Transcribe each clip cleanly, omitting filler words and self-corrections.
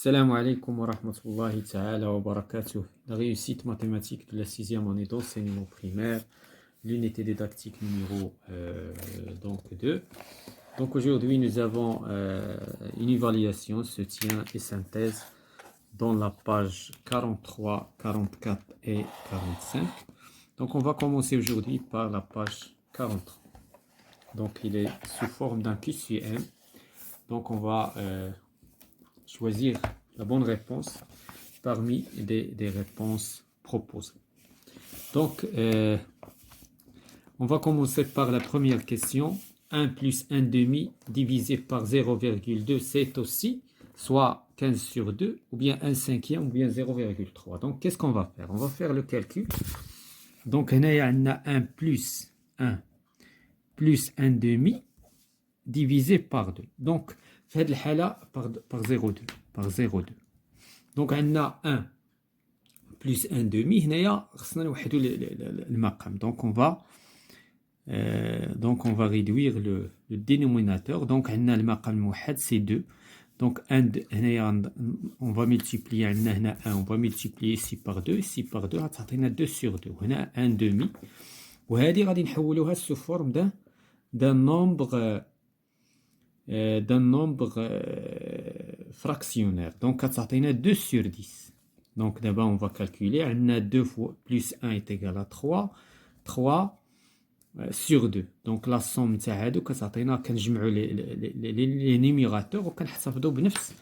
Salam alaikum wa rahmatullahi ta'ala wa barakatuh. La réussite mathématique de la sixième année d'enseignement primaire, l'unité didactique numéro 2. Donc aujourd'hui nous avons une évaluation, soutien et synthèse dans la page 43, 44 et 45. Donc on va commencer aujourd'hui par la page 43. Donc il est sous forme d'un QCM. Donc on va choisir la bonne réponse parmi des réponses proposées. Donc, on va commencer par la première question. 1 plus 1 demi divisé par 0,2, c'est aussi soit 15 sur 2, ou bien 1 cinquième, ou bien 0,3. Donc, qu'est-ce qu'on va faire? On va faire le calcul. Donc, on a 1 plus 1 demi divisé par 2. Donc, في هذه الحالة par 0,2. Donc, on a 1 plus 1 demi. هنايا خصنا نوحدوا المقام. Donc, on va réduire le dénominateur. Donc, on a المقام الموحد, c'est 2. Donc, on va multiplier 1, on va multiplier ici par 2. Ici par 2, غتعطينا 2 sur 2. هنا 1 demi. وهذه غادي نحولوها sous forme d'un nombre fractionnaire. Donc, ça 2 sur 10. Donc, d'abord, on va calculer. On a 2 fois plus 1 est égal à 3. 3 sur 2. Donc, la somme, ça كنجمعوا les numérateurs وكنحتفظوا بنفس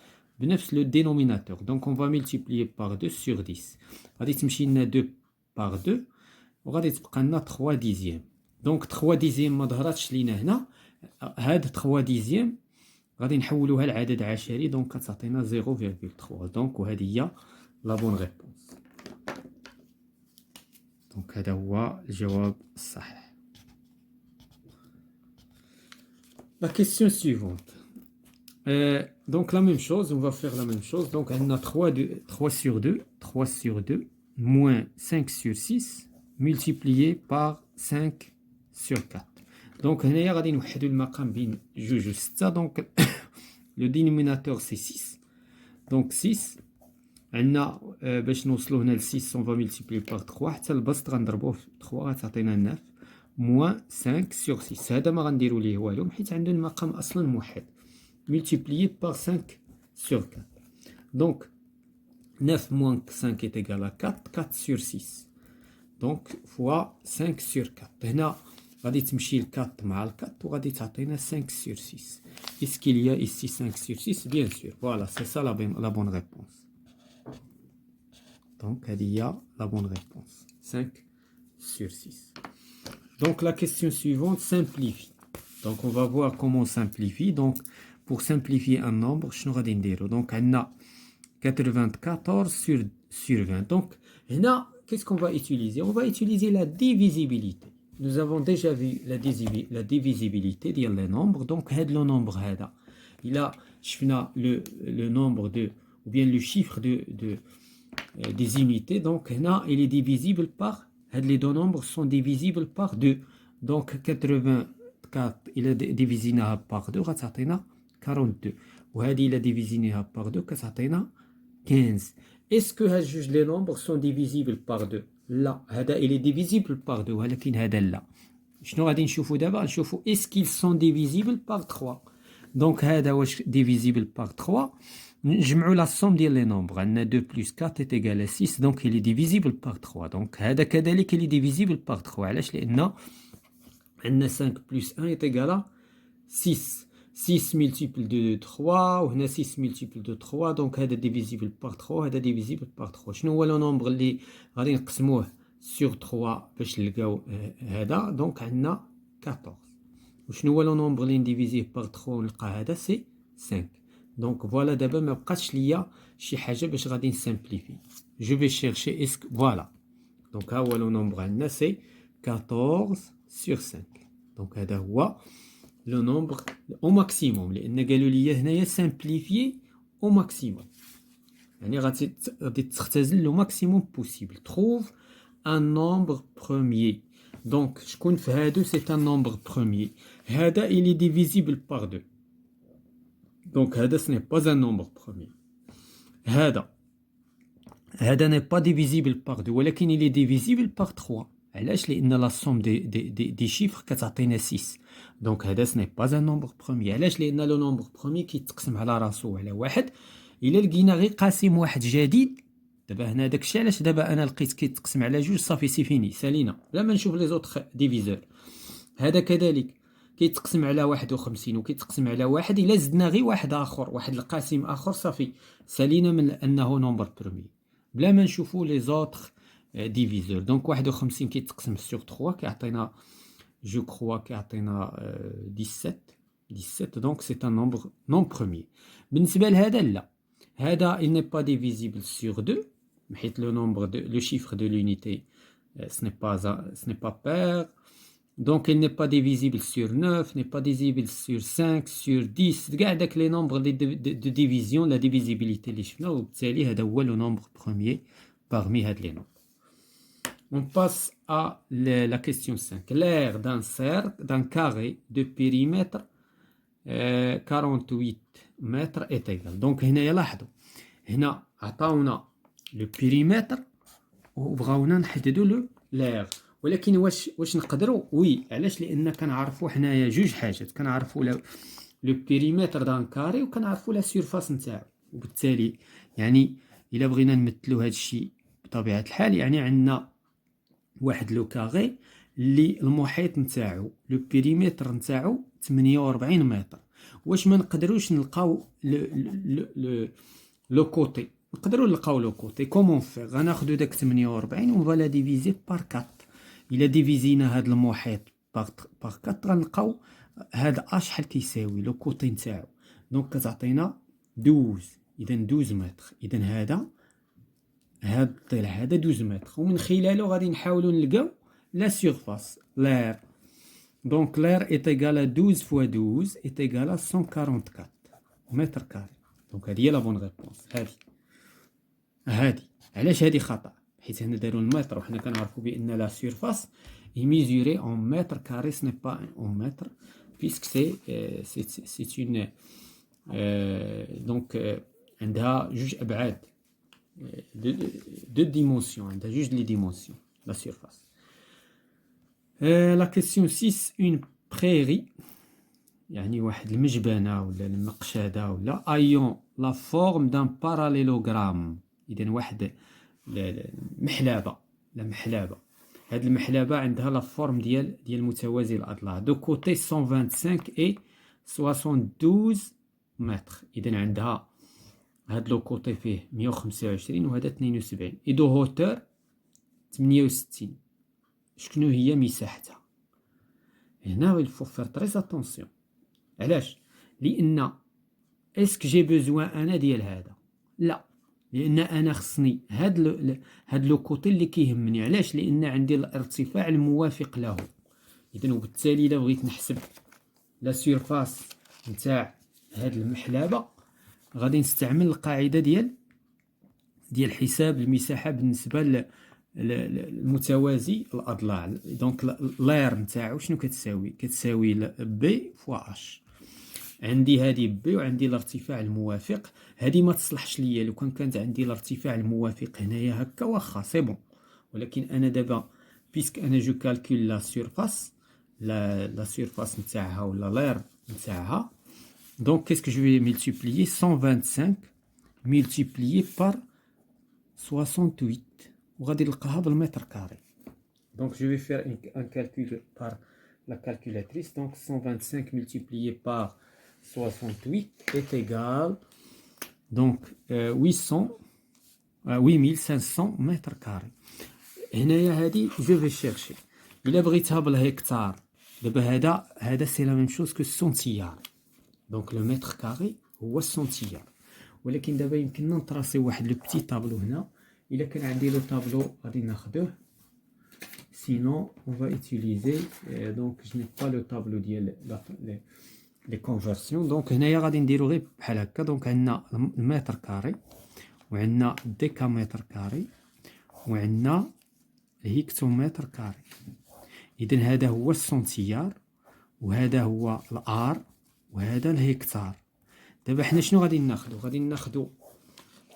le dénominateur. Donc, on va multiplier par 2 sur 10. غادي تمشي لنا 2 par 2 وغادي تبقى لنا 3 dixièmes. Donc, 3 dixièmes ما ظهراتش لينا هنا. هاد 3 ديزيام غادي نحولوها لعدد عشري. دونك كتعطينا 0,3. دونك وهذه هي لا بون ريبونس. دونك هذا هو الجواب الصحيح. La question suivante. Donc la même chose, on va faire la même chose. Donc on a 3 sur 2 moins 5 sur 6 multiplié par 5 sur 4. Donc, هنايا غادي نوحدوا المقام بين 2 و 6. Donc, le dénominateur c'est 6. Donc 6. عندنا باش نوصلوا هنا ل 6 on va multiplier par 3 حتى البسط غنضربوه في 3 غتعطينا 9 moins 5 sur 6. هذا ما غنديروا ليه والو حيت عنده المقام اصلا موحد. Multiplié par 5 sur 4. Donc 9 moins 5 est égal à 4. 4 sur 6. Donc fois 5 sur 4. هنا غادي تمشي ل 4 مع ال 4 وغادي تعطينا 5 sur 6. Est-ce qu'il y a ici 5 sur 6? Bien sûr. Voilà, c'est ça la bonne réponse. Donc, il y a la bonne réponse. 5 sur 6. Donc, la question suivante, simplifie. Donc, on va voir comment on simplifie. Donc, pour simplifier un nombre, je vais dire. Donc, on a 94 sur 20. Donc, là, qu'est-ce qu'on va utiliser? On va utiliser la divisibilité. Nous avons déjà vu la divisibilité des nombres. Donc, le nombre, il a le nombre ou bien le chiffre des unités. Donc, là, il est divisible par, les deux nombres sont divisibles par 2. Donc, 84, il est divisé par 2, ça 42. Ou il est divisé par 2, ça 15. Est-ce que les nombres sont divisibles par 2? لا هذا il est divisible par 2 ولكن هذا لا. شنو غادي نشوفوا دابا؟ نشوفوا est-ce qu'ils sont divisibles par 3. donc هذا واش divisible par 3. نجمعوا la somme ديال les nombres. عندنا 2 plus 4 est égal à 6. donc il est divisible par 3. donc هذا كذلك il est divisible par 3. علاش؟ لأن عندنا 5 plus 1 est égal à 6. 6 multiple de 3 وهنا 6 multiple de 3. donc هذا divisible par 3 وهذا divisible par 3. شنو هو لو نومبر اللي غادي نقسموه sur 3 باش نلقاو هذا؟ donc عندنا 14. وشنو هو لو نومبر اللي نديفيزيه par 3 ونلقى هذا؟ سي 5. donc voilà دابا ما بقاتش ليا شي حاجه باش غادي نسامبليفي. je vais chercher est-ce que voilà. donc ها هو لو نومبر عندنا سي 14 sur 5. donc هذا هو le nombre au maximum. لأن قالوا لي هنايا simplifier au maximum. يعني غادي تختزل le maximum possible. Trouve un nombre premier. Donc شكون في هادو c'est un nombre premier. هذا il est divisible par 2. donc هذا ce n'est pas un nombre premier. هذا n'est pas divisible par 2 ولكن il est divisible par 3. علاش؟ لان لا somme دي chiffres كتعطينا 6. دونك هذا ce n'est pas un nombre premier. علاش؟ لان لو نومبر بروميي كيتقسم على راسو على واحد. الا لقينا غير قاسم واحد جديد، دابا هنا داكشي علاش دابا انا لقيت كيتقسم على جوج، صافي سي فيني سالينا بلا ما نشوف لي زوطخ ديفيزور. هذا كذلك كيتقسم على 51 وكيتقسم على واحد. الا زدنا غير واحد اخر، واحد القاسم اخر، صافي سالينا من انه نومبر بروميي بلا ما نشوفوا لي زوطخ ديفيزور. دونك 51 كيتقسم سور 3 كيعطينا جو كروا كيعطينا 17. دونك سي ان نومبر نون بروميي. بالنسبه لهذا لا، هذا il n'est pas divisible sur 2 حيت لو نومبر لو chiffre de l'unité ce n'est pas pair. Donc il n'est pas divisible sur 9, n'est pas divisible sur 5, sur 10. كاع داك لي نومبر de division la divisibilité اللي شفنا، وبالتالي هذا هو لو نومبر بروميي parmi هاد لي نومبر. On passe à la question 5. L'aire d'un cercle, d'un carré de périmètre 48 mètres est égal. Donc هنا لاحظوا هنا عطاونا لو بيريمتر وبغاونا نحددوا لو لير. ولكن واش نقدروا؟ وي. علاش؟ لان كنعرفوا حنايا جوج حاجات، كنعرفوا لو بيريمتر دان كاري وكنعرفوا لا سيرفاس نتاعو. وبالتالي يعني الا بغينا نمثلوا هذا الشيء بطبيعه الحال، يعني عندنا واحد لو كاري اللي المحيط نتاعو لو بيريمتر نتاعو 48 متر. واش ما نقدروش نلقاو لو كوتي؟ نقدروا نلقاو لو كوتي. كومون فيغ؟ غناخذوا داك 48 و فوالا ديفيزي بار 4. الا ديفيزينا هذا المحيط بار 4 غنلقاو هذا ا شحال كيساوي لو كوتي نتاعو. دونك كتعطينا 12. اذا 12 متر. اذا هذا الضلع هذا 12 متر، ومن خلاله غادي نحاولوا نلقاو لا سيرفاس l'air. Donc l'air est égal à 12 fois 12 est égal à 144 متر كاري. دونك هذه هي لا بون ريبونس. هذه علاش هذه خطا؟ حيت هنا داروا المتر وحنا كنعرفوا بان لا سيرفاس est mesurée en mètres carrés, ce n'est pas en mètres, puisque c'est une donc عندها جوج ابعاد de dimensions، عندها جوج لي ديمونسيون la surface. La question 6. Une prairie يعني واحد المجبنة ولا المقشدة ولا ayant la forme d'un parallélogramme. إذن واحد محلابة، هاد المحلابة عندها لا فورم ديال متوازي الأضلاع دو كوتي 125 et 72 متر. إذن عندها هاد لو كوتي فيه 125 وهذا 72 et دو هوتور 68. شكون هي مساحتها؟ هنا il faut faire très attention. علاش؟ لان اسك جي بوزوان انا ديال هذا؟ لا، لان انا خصني هاد لو كوتي اللي كيهمني. علاش؟ لان عندي الارتفاع الموافق له. اذا وبالتالي الا بغيت نحسب لا سيرفاس نتاع هاد المحلابه غادي نستعمل القاعده ديال حساب المساحه بالنسبه المتوازي الاضلاع. دونك لير نتاعو شنو كتساوي بي فوا اش. عندي هذه بي وعندي الارتفاع الموافق. هذه ما تصلحش ليا لو كانت عندي الارتفاع الموافق هنايا هكا واخا سي بون. ولكن انا دابا بيسك انا جو كالكول لا سيرفاس لا سيرفاس نتاعها ولا لير نتاعها. دونك كيسكو جو في ملتيبليي 125 ملتيبليي بار 68 وغادي نلقاها بالمتر كاري. Donc je vais faire un calcul par la calculatrice. Donc 125 multiplié par 68 est égal donc 8500 متر كاري. هنايا هذه جو في شيرشي. الا بغيتها بالهكتار دابا هذا سي لا ميم شوز كو السنتيار. دونك لو متر كاري هو السنتيار. ولكن دابا يمكننا نطراسي واحد لو بتي طابلو هنا. الا كان عندي لو طابلو غادي ناخذوه. Sinon, on va utiliser donc je n'ai pas le tableau ديال les conversions. Donc هنايا غادي نديرو غير بحال هكا. دونك عندنا المتر كاري وعندنا ديكامتر كاري وعندنا الهكتومتر كاري. اذا هذا هو السنتيار وهذا هو الار وهذا الهكتار. دابا حنا شنو غادي ناخذو؟ غادي ناخذو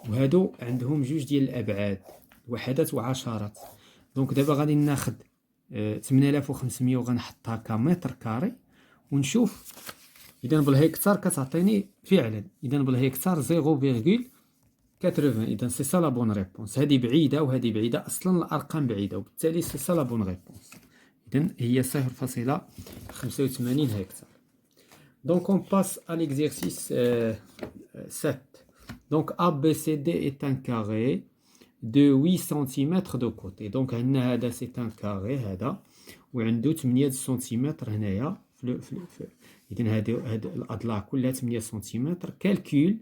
وهادو عندهم جوج ديال الابعاد، وحدات وعشرات. دونك دابا غادي ناخد 8500 وغنحطها كمتر كاري ونشوف. اذا بالهكتار كتعطيني فعلا، اذا بالهكتار 0.80. اذا سي سا لا بون ريبونس. هذه بعيده وهذه بعيده، اصلا الارقام بعيده، وبالتالي سي سا لا بون ريبونس. اذا هي 0.85 هكتار. Donc on passe à l'exercice 7. Donc ABCD est un carré de 8 cm de côté. Donc هذا c'est un carré هذا، وعنده 8 سنتيمتر هنايا إذا هاد الأضلاع كلها 8 سنتيمتر. Calcule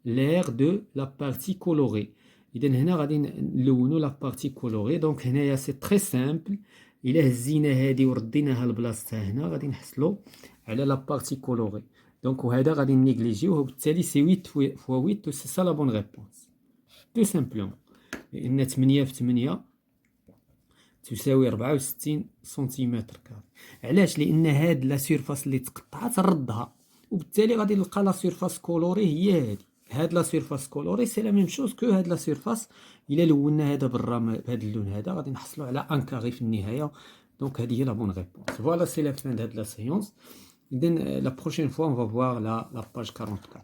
l'aire de la partie colorée. إذا هنا غادي نلونو لا بارتي كولوري. دونك هنايا سي تري سامبل. إلا هزينا هادي ورديناها لبلاصتها هنا غادي نحصلو على لا بارتي كولوري. دونك وهذا غادي نيجليجيوه، وبالتالي سي 8 فوا 8 سي سا لا بون ريبونس تو سامبلومون. لأن 8 في 8 تساوي 64 سنتيمتر كاري. علاش؟ لأن هاد لا سيرفاس اللي تقطعات نردها، وبالتالي غادي نلقى لا سيرفاس كولوري هي هادي. هاد لا سيرفاس كولوري سي لا ميم شوز كو هاد لا سيرفاس. إلا لونا هذا بالرا بهاد اللون هذا غادي نحصلو على ان كاري في النهاية. دونك هادي هي لا بون ريبونس. فوالا سي لا فان د هاد لا سيونس. إذن لا بروشين فوا اون فا فوار لا باج 44.